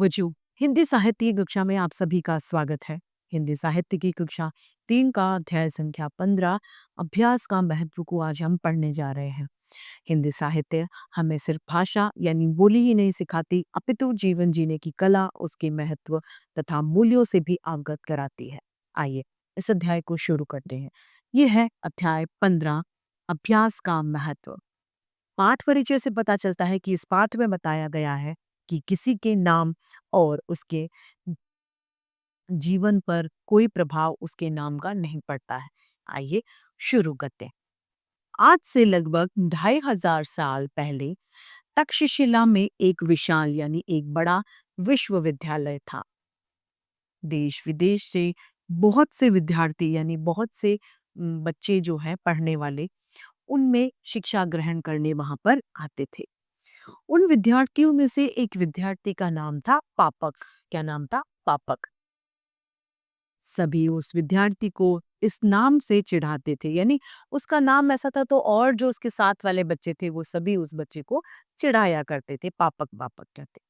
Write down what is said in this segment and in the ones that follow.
बच्चों, हिंदी साहित्य की कक्षा में आप सभी का स्वागत है। हिंदी साहित्य की कक्षा 3 का अध्याय संख्या 15 अभ्यास का महत्व को आज हम पढ़ने जा रहे हैं। हिंदी साहित्य हमें सिर्फ भाषा यानी बोली ही नहीं सिखाती, अपितु जीवन जीने की कला, उसके महत्व तथा मूल्यों से भी अवगत कराती है। आइए इस अध्याय को शुरू करते हैं। ये है अध्याय 15 अभ्यास का महत्व। पाठ परिचय से पता चलता है कि इस पाठ में बताया गया है कि किसी के नाम और उसके जीवन पर कोई प्रभाव उसके नाम का नहीं पड़ता है। आइए शुरू करते हैं। आज से लगभग 2500 साल पहले तक्षशिला में एक विशाल यानी एक बड़ा विश्वविद्यालय था। देश विदेश से बहुत से विद्यार्थी यानी बहुत से बच्चे जो है पढ़ने वाले उनमें शिक्षा ग्रहण करने वहां पर आते थे। उन विद्यार्थियों में से एक विद्यार्थी का नाम था पापक। क्या नाम था? पापक। सभी उस विद्यार्थी को इस नाम से चिढ़ाते थे, यानी उसका नाम ऐसा था तो और जो उसके साथ वाले बच्चे थे वो सभी उस बच्चे को चिढ़ाया करते थे, पापक पापक कहते।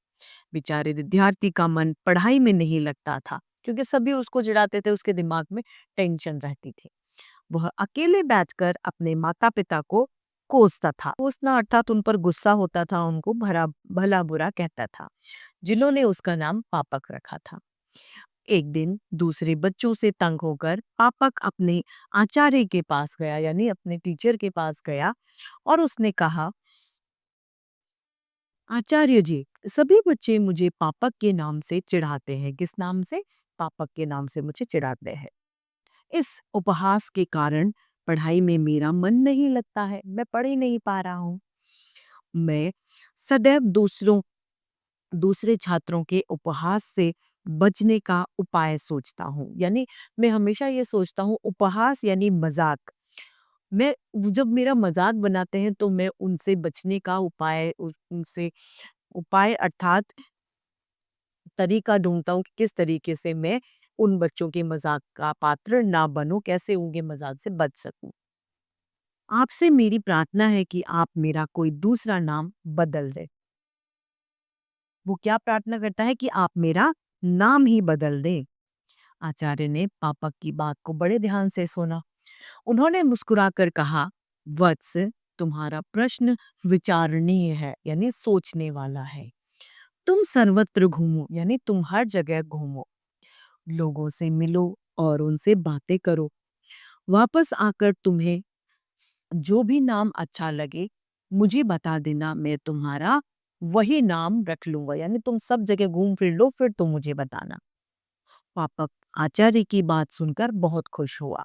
बेचारे विद्यार्थी का मन पढ़ाई में नहीं लगता था क्योंकि सभी उसको चिढ़ाते थे, उसके दिमाग में टेंशन रहती थी। वह अकेले बैठकर अपने माता पिता को कोसता था। कोसना अर्थात उन पर गुस्सा होता था, उनको भरा भला बुरा कहता था, जिन्होंने उसका नाम पापक रखा था। एक दिन दूसरे बच्चों से तंग होकर पापक अपने आचार्य के पास गया, यानी अपने टीचर के पास गया और उसने कहा, आचार्य जी, सभी बच्चे मुझे पापक के नाम से चिढ़ाते हैं। किस नाम से? पापक के नाम से मुझे चिढ़ाते हैं। इस उपहास के कारण पढ़ाई में मेरा मन नहीं लगता है, मैं पढ़ ही नहीं पा रहा हूँ। मैं सदैव दूसरे छात्रों के उपहास से बचने का उपाय सोचता हूँ, यानी मैं हमेशा ये सोचता हूँ, उपहास यानी मजाक। मैं जब मेरा मजाक बनाते हैं तो मैं उनसे बचने का उनसे उपाय अर्थात तरीका ढूंढता हूँ कि किस तरीके से मैं उन बच्चों के मजाक का पात्र ना बनूं, कैसे उनके मजाक से बच सकूं। आपसे मेरी प्रार्थना है कि आप मेरा कोई दूसरा नाम बदल दें। वो क्या प्रार्थना करता है? कि आप मेरा नाम ही बदल दें। आचार्य ने पापक की बात को बड़े ध्यान से सुना। उन्होंने मुस्कुराकर कहा, वत्स, तुम्हारा प्रश्न विचारणीय है, यानी सोचने वाला है। तुम सर्वत्र घूमो, यानी तुम हर जगह घूमो, लोगों से मिलो और उनसे बातें करो। वापस आकर तुम्हें जो भी नाम अच्छा लगे मुझे बता देना, मैं तुम्हारा वही नाम रख लूंगा, यानी तुम सब जगह घूम फिर लो, फिर तुम मुझे बताना। पापक आचार्य की बात सुनकर बहुत खुश हुआ।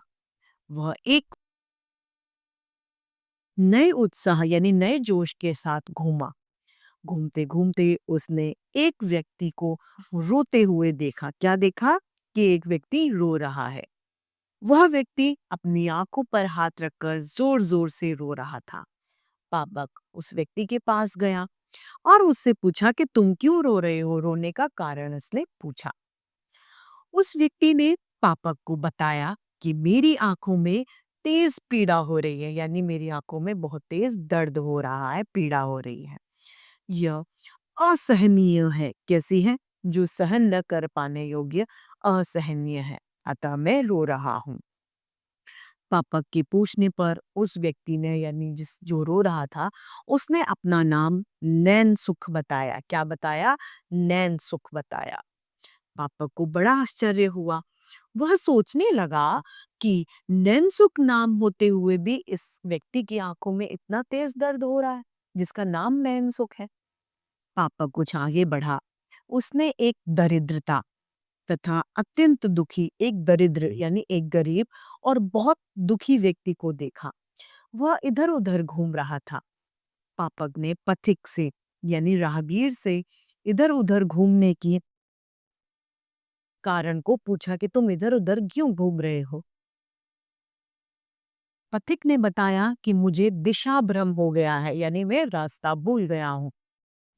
वह एक नए उत्साह यानी नए जोश के साथ घूमा। घूमते घूमते उसने एक व्यक्ति को रोते हुए देखा। क्या देखा? कि एक व्यक्ति रो रहा है। वह व्यक्ति अपनी आंखों पर हाथ रखकर जोर जोर से रो रहा था। पापक उस व्यक्ति के पास गया और उससे पूछा कि तुम क्यों रो रहे हो? रोने का कारण उसने पूछा। उस व्यक्ति ने पापक को बताया कि मेरी आंखों में तेज पीड़ा हो रही है, यानी मेरी आंखों में बहुत तेज दर्द हो रहा है, पीड़ा हो रही है। यह असहनीय है। कैसी है? जो सहन न कर पाने योग्य, असहनीय है, अतः मैं रो रहा हूँ। पापक के पूछने पर उस व्यक्ति ने, यानी जिस जो रो रहा था, उसने अपना नाम नैन सुख बताया। क्या बताया? नैन सुख बताया। पापक को बड़ा आश्चर्य हुआ। वह सोचने लगा कि नैनसुख नाम होते हुए भी इस व्यक्ति की आंखों में इतना तेज दर्द हो रहा है, जिसका नाम नैनसुख है। पापक कुछ आगे बढ़ा। उसने एक दरिद्रता तथा अत्यंत दुखी, एक दरिद्र यानी एक गरीब और बहुत दुखी व्यक्ति को देखा। वह इधर उधर घूम रहा था। पापक ने पथिक से यानी राहगीर से इधर उधर घूमने की कारण को पूछा कि तुम इधर उधर क्यों घूम रहे हो? पथिक ने बताया कि मुझे दिशा भ्रम हो गया है, यानी मैं रास्ता भूल गया हूँ,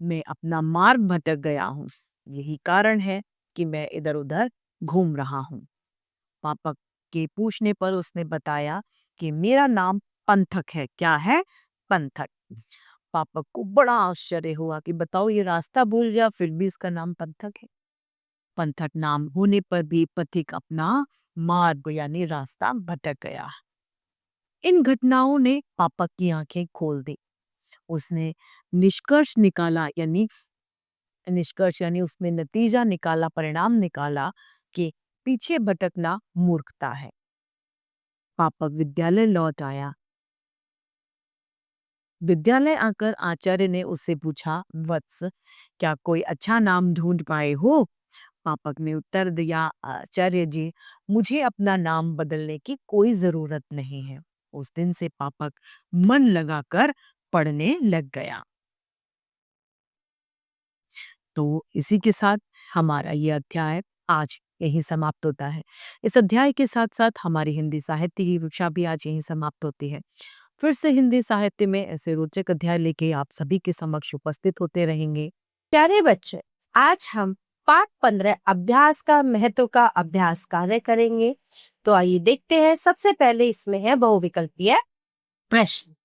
मैं अपना मार्ग भटक गया हूँ, यही कारण है कि मैं इधर उधर घूम रहा हूँ। पापक के पूछने पर उसने बताया कि मेरा नाम पंथक है। क्या है? पंथक। पापक को बड़ा आश्चर्य हुआ कि बताओ ये रास्ता भूल गया, फिर भी इसका नाम पंथक है। पंथक नाम होने पर भी पथिक अपना मार्ग यानी रास्ता भटक गया। इन घटनाओं ने पापक की आंखें खोल दी। उसने निष्कर्ष यानी उसमें नतीजा निकाला, परिणाम निकाला कि पीछे भटकना मूर्खता है। पापक विद्यालय लौट आया। विद्यालय आकर आचार्य ने उससे पूछा, वत्स, क्या कोई अच्छा नाम ढूंढ पाए हो? पापक ने उत्तर दिया, आचार्य जी, मुझे अपना नाम बदलने की कोई जरूरत नहीं है। उस दिन से पापक मन लगाकर पढ़ने लग गया। तो इसी के साथ हमारा ये अध्याय आज यहीं समाप्त होता है। इस अध्याय के साथ साथ हमारी हिंदी साहित्य की कक्षा भी आज यहीं समाप्त होती है। फिर से हिंदी साहित्य में ऐसे रोचक अध्याय लेके आप सभी के समक्ष उपस्थित होते रहेंगे। प्यारे बच्चे, आज हम पाठ 15 अभ्यास का महत्व का अभ्यास कार्य करेंगे। तो आइए देखते हैं। सबसे पहले इसमें है बहुविकल्पीय प्रश्न।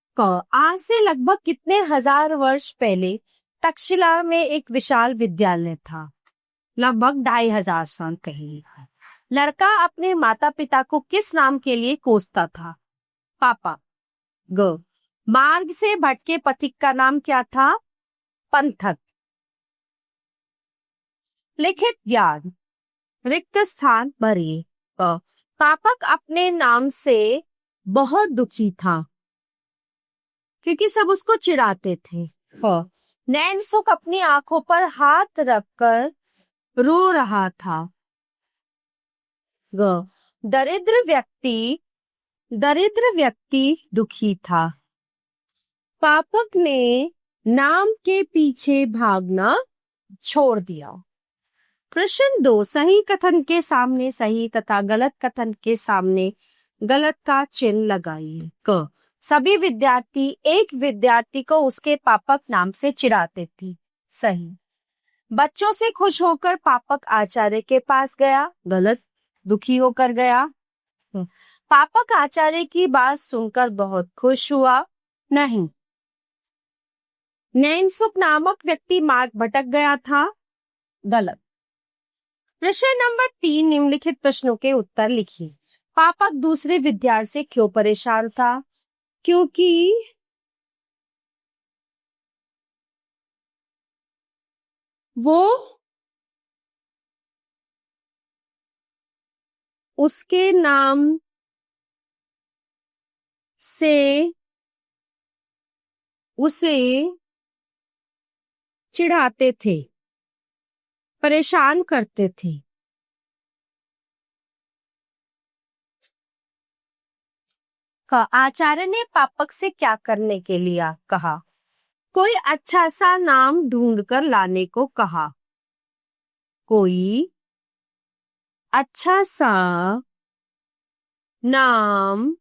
आज से लगभग कितने हजार वर्ष पहले तक्षशिला में एक विशाल विद्यालय था? लगभग 2500 साल पहले। लड़का अपने माता पिता को किस नाम के लिए कोसता था? पापा। मार्ग से भटके पथिक का नाम क्या था? पंथक। लिखित ज्ञान, रिक्त स्थान भरिए। पापक अपने नाम से बहुत दुखी था क्योंकि सब उसको चिढ़ाते थे। नैनसुख अपनी आंखों पर हाथ रखकर रो रहा था। दरिद्र व्यक्ति दुखी था। पापक ने नाम के पीछे भागना छोड़ दिया। प्रश्न 2, सही कथन के सामने सही तथा गलत कथन के सामने गलत का चिन्ह लगाइए। सभी विद्यार्थी एक विद्यार्थी को उसके पापक नाम से चिढ़ाते थे। सही। बच्चों से खुश होकर पापक आचार्य के पास गया। गलत। दुखी होकर गया। पापक आचार्य की बात सुनकर बहुत खुश हुआ। नहीं। नैनसुख नामक व्यक्ति मार्ग भटक गया था। गलत। प्रश्न नंबर 3, निम्नलिखित प्रश्नों के उत्तर लिखिए। पापक दूसरे विद्यार्थी से क्यों परेशान था? क्योंकि वो उसके नाम से उसे चिढ़ाते थे, परेशान करते थे। आचार्य ने पापक से क्या करने के लिए कहा? कोई अच्छा सा नाम ढूंढ कर लाने को कहा। कोई अच्छा सा नाम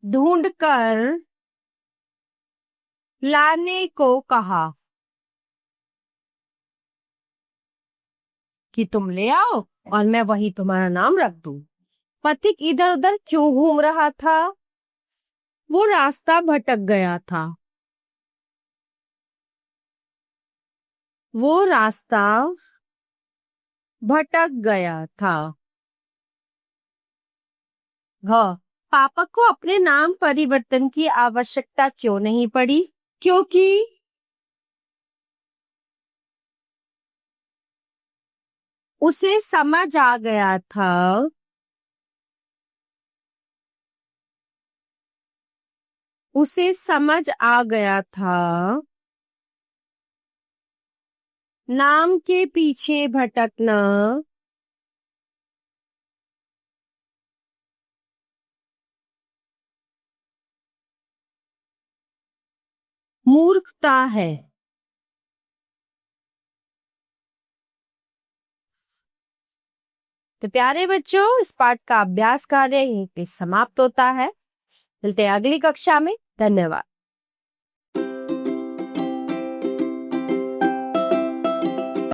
ढूंढ कर लाने को कहा कि तुम ले आओ और मैं वही तुम्हारा नाम रख दूं। पथिक इधर उधर क्यों घूम रहा था? वो रास्ता भटक गया था। वो रास्ता भटक गया था। पापक को अपने नाम परिवर्तन की आवश्यकता क्यों नहीं पड़ी? क्योंकि उसे समझ आ गया था नाम के पीछे भटकना मूर्खता है। तो प्यारे बच्चों, इस पाठ का अभ्यास कार्य यहीं पे समाप्त होता है। मिलते हैं अगली कक्षा में। धन्यवाद।